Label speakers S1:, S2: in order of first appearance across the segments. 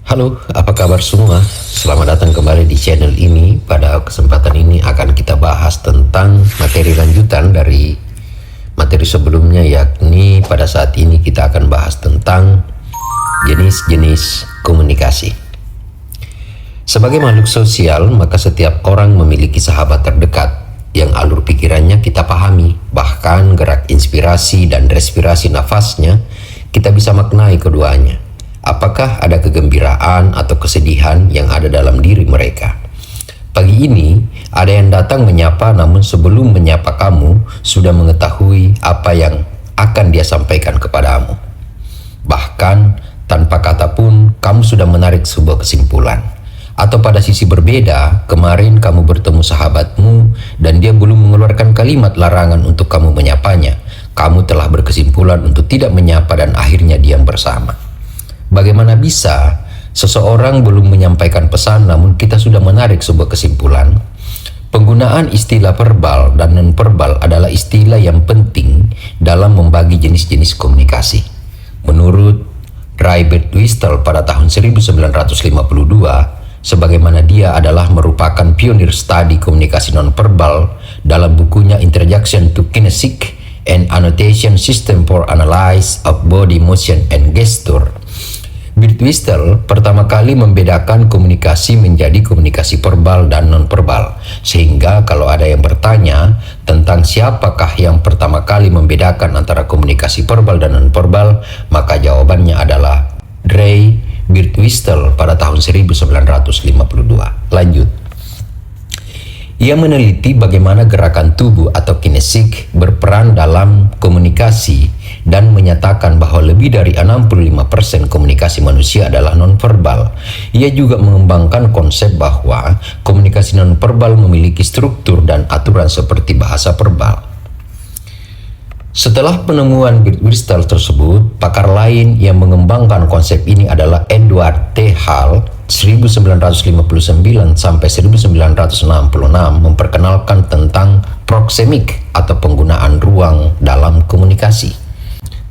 S1: Halo, apa kabar semua? Selamat datang kembali di channel ini. Pada kesempatan ini akan kita bahas tentang materi lanjutan dari materi sebelumnya, yakni pada saat ini kita akan bahas tentang jenis-jenis komunikasi. Sebagai makhluk sosial, maka setiap orang memiliki sahabat terdekat yang alur pikirannya kita pahami, bahkan gerak inspirasi dan respirasi nafasnya kita bisa maknai keduanya. Apakah ada kegembiraan atau kesedihan yang ada dalam diri mereka? Pagi ini ada yang datang menyapa, namun sebelum menyapa kamu sudah mengetahui apa yang akan dia sampaikan kepadamu. Bahkan tanpa kata pun kamu sudah menarik sebuah kesimpulan. Atau pada sisi berbeda, kemarin kamu bertemu sahabatmu dan dia belum mengeluarkan kalimat larangan untuk kamu menyapanya. Kamu telah berkesimpulan untuk tidak menyapa dan akhirnya diam bersama. Bagaimana bisa seseorang belum menyampaikan pesan namun kita sudah menarik sebuah kesimpulan? Penggunaan istilah verbal dan non-verbal adalah istilah yang penting dalam membagi jenis-jenis komunikasi. Menurut Ray Birdwhistell pada tahun 1952, sebagaimana dia adalah merupakan pionir studi komunikasi non-verbal dalam bukunya Introduction to Kinetic and Annotation System for Analysis of Body Motion and Gesture. Birdwhistell pertama kali membedakan komunikasi menjadi komunikasi verbal dan non-verbal, sehingga kalau ada yang bertanya tentang siapakah yang pertama kali membedakan antara komunikasi verbal dan non-verbal, maka jawabannya adalah Ray Birdwhistell pada tahun 1952. Lanjut. Ia meneliti bagaimana gerakan tubuh atau kinesik berperan dalam komunikasi dan menyatakan bahwa lebih dari 65% komunikasi manusia adalah nonverbal. Ia juga mengembangkan konsep bahwa komunikasi nonverbal memiliki struktur dan aturan seperti bahasa verbal. Setelah penemuan Birdwhistell tersebut, pakar lain yang mengembangkan konsep ini adalah Edward T. Hall 1959 sampai 1966 memperkenalkan tentang proxemic atau penggunaan ruang dalam komunikasi.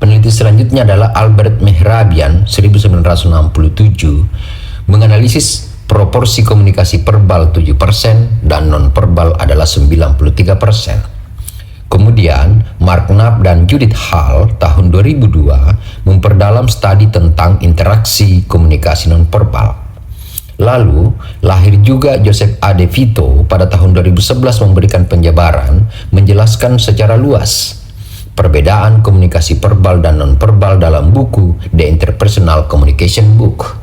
S1: Peneliti selanjutnya adalah Albert Mehrabian 1967 menganalisis proporsi komunikasi verbal 7% dan non-verbal adalah 93%. Kemudian, Mark Knapp dan Judith Hall tahun 2002 memperdalam studi tentang interaksi komunikasi nonverbal. Lalu, lahir juga Joseph A. DeVito pada tahun 2011 memberikan penjabaran menjelaskan secara luas perbedaan komunikasi verbal dan nonverbal dalam buku The Interpersonal Communication Book,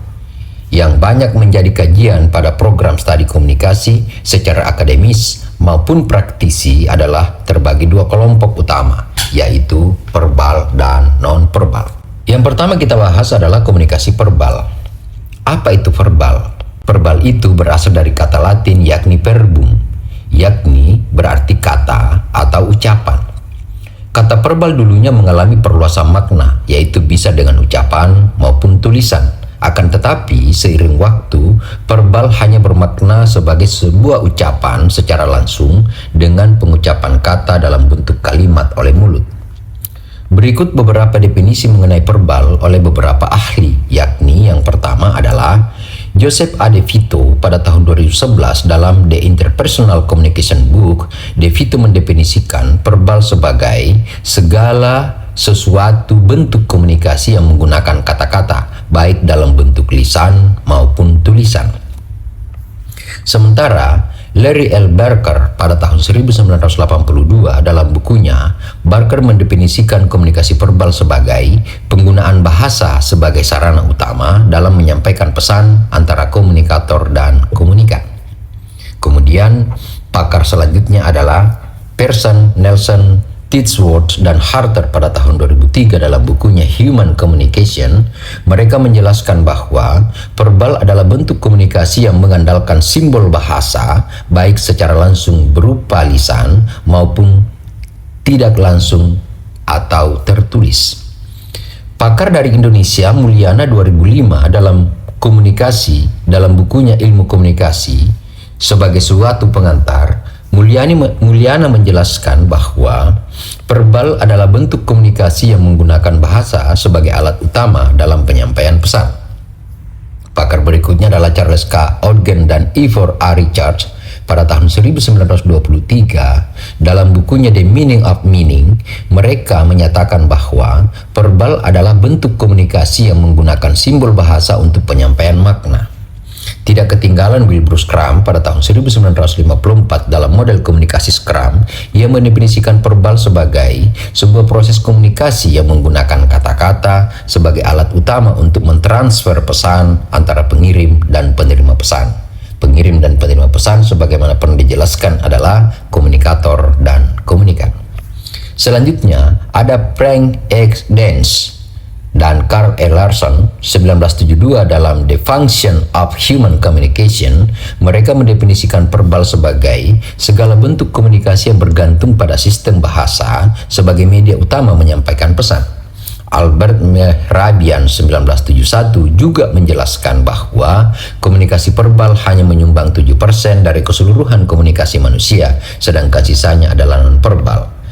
S1: yang banyak menjadi kajian pada program studi komunikasi secara akademis maupun praktisi adalah terbagi dua kelompok utama, yaitu verbal dan non-verbal. Yang pertama kita bahas adalah komunikasi verbal. Apa itu verbal? Verbal itu berasal dari kata Latin yakni verbum, yakni berarti kata atau ucapan. Kata verbal dulunya mengalami perluasan makna, yaitu bisa dengan ucapan maupun tulisan. Akan tetapi, seiring waktu, verbal hanya bermakna sebagai sebuah ucapan secara langsung dengan pengucapan kata dalam bentuk kalimat oleh mulut. Berikut beberapa definisi mengenai verbal oleh beberapa ahli, yakni yang pertama adalah Joseph A. DeVito pada tahun 2011 dalam The Interpersonal Communication Book. DeVito mendefinisikan verbal sebagai segala sesuatu bentuk komunikasi yang menggunakan kata-kata, baik dalam bentuk lisan maupun tulisan. Sementara Larry L. Barker pada tahun 1982 dalam bukunya, Barker mendefinisikan komunikasi verbal sebagai penggunaan bahasa sebagai sarana utama dalam menyampaikan pesan antara komunikator dan komunikan. Kemudian pakar selanjutnya adalah Pearson, Nelson, Titsworth dan Harter pada tahun 2003 dalam bukunya Human Communication. Mereka menjelaskan bahwa verbal adalah bentuk komunikasi yang mengandalkan simbol bahasa, baik secara langsung berupa lisan maupun tidak langsung atau tertulis. Pakar dari Indonesia Mulyana 2005 dalam dalam bukunya Ilmu Komunikasi sebagai suatu pengantar, Mulyana menjelaskan bahwa verbal adalah bentuk komunikasi yang menggunakan bahasa sebagai alat utama dalam penyampaian pesan. Pakar berikutnya adalah Charles K. Ogden dan Ivor A. Richards pada tahun 1923. Dalam bukunya The Meaning of Meaning, mereka menyatakan bahwa verbal adalah bentuk komunikasi yang menggunakan simbol bahasa untuk penyampaian makna. Tidak ketinggalan Wilbur Scrum pada tahun 1954 dalam model komunikasi Scrum, ia mendefinisikan verbal sebagai sebuah proses komunikasi yang menggunakan kata-kata sebagai alat utama untuk mentransfer pesan antara pengirim dan penerima pesan. Pengirim dan penerima pesan sebagaimana pernah dijelaskan adalah komunikator dan komunikan. Selanjutnya ada Frank X. Dance dan Carl E. Larson 1972 dalam The Function of Human Communication. Mereka mendefinisikan verbal sebagai segala bentuk komunikasi yang bergantung pada sistem bahasa sebagai media utama menyampaikan pesan. Albert Mehrabian 1971 juga menjelaskan bahwa komunikasi verbal hanya menyumbang 7% dari keseluruhan komunikasi manusia, sedangkan sisanya adalah non-verbal.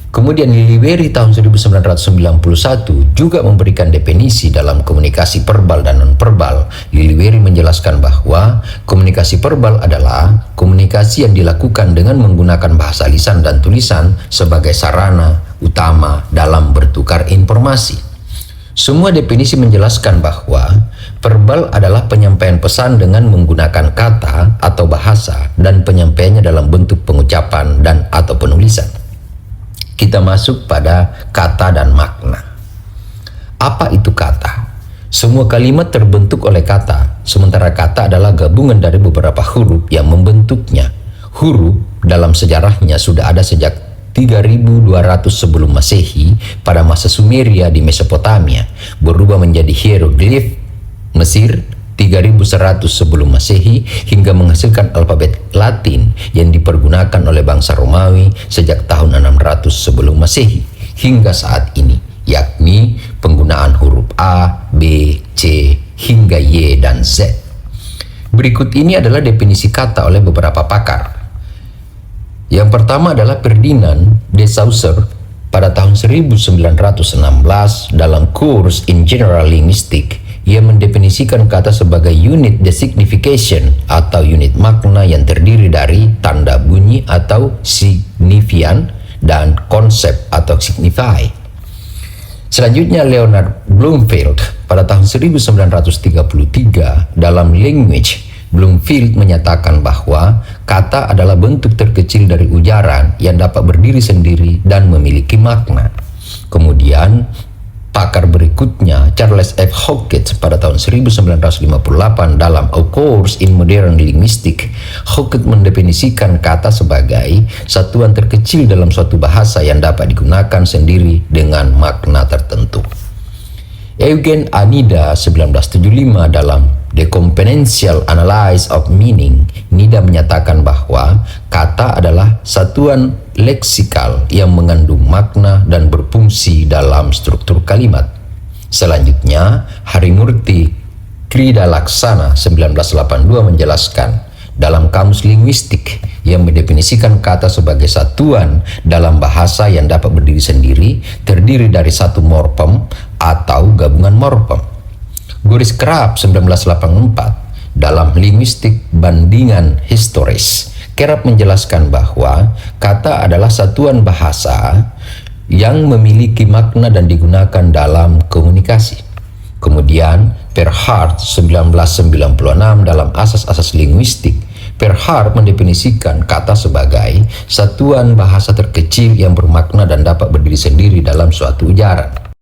S1: Kemudian Liliweri tahun 1991 juga memberikan definisi dalam komunikasi verbal dan non-verbal. Liliweri menjelaskan bahwa komunikasi verbal adalah komunikasi yang dilakukan dengan menggunakan bahasa lisan dan tulisan sebagai sarana utama dalam bertukar informasi. Semua definisi menjelaskan bahwa verbal adalah penyampaian pesan dengan menggunakan kata atau bahasa dan penyampaiannya dalam bentuk pengucapan dan atau penulisan. Kita masuk pada kata dan makna. Apa itu kata? Semua kalimat terbentuk oleh kata, sementara kata adalah gabungan dari beberapa huruf yang membentuknya. Huruf dalam sejarahnya sudah ada sejak 3200 sebelum Masehi pada masa Sumeria di Mesopotamia, berubah menjadi hieroglif Mesir 3100 sebelum Masehi hingga menghasilkan alfabet Latin yang dipergunakan oleh bangsa Romawi sejak tahun 600 sebelum Masehi hingga saat ini, yakni penggunaan huruf A, B, C, hingga Y dan Z. Berikut ini adalah definisi kata oleh beberapa pakar. Yang pertama adalah Ferdinand de Saussure pada tahun 1916 dalam Course in General Linguistics. Ia mendefinisikan kata sebagai unit designification atau unit makna yang terdiri dari tanda bunyi atau signifian dan konsep atau signify. Selanjutnya Leonard Bloomfield pada tahun 1933 dalam Language. Bloomfield menyatakan bahwa kata adalah bentuk terkecil dari ujaran yang dapat berdiri sendiri dan memiliki makna. Kemudian pakar berikutnya, Charles F. Hockett pada tahun 1958 dalam A Course in Modern Linguistics. Hockett mendefinisikan kata sebagai satuan terkecil dalam suatu bahasa yang dapat digunakan sendiri dengan makna tertentu. Eugen Anida 1975 dalam The Componential Analysis of Meaning, Nida menyatakan bahwa kata adalah satuan leksikal yang mengandung makna dan berfungsi dalam struktur kalimat. Selanjutnya, Harimurti Kridalaksana 1982 menjelaskan dalam Kamus Linguistik yang mendefinisikan kata sebagai satuan dalam bahasa yang dapat berdiri sendiri, terdiri dari satu morfem atau gabungan morfem. Boris Krapf 1984 dalam Linguistik Bandingan Historis, Krapf menjelaskan bahwa kata adalah satuan bahasa yang memiliki makna dan digunakan dalam komunikasi. Kemudian Perhart 1996 dalam Asas-asas Linguistik, Perhart mendefinisikan kata sebagai satuan bahasa terkecil yang bermakna dan dapat berdiri sendiri dalam suatu ujaran.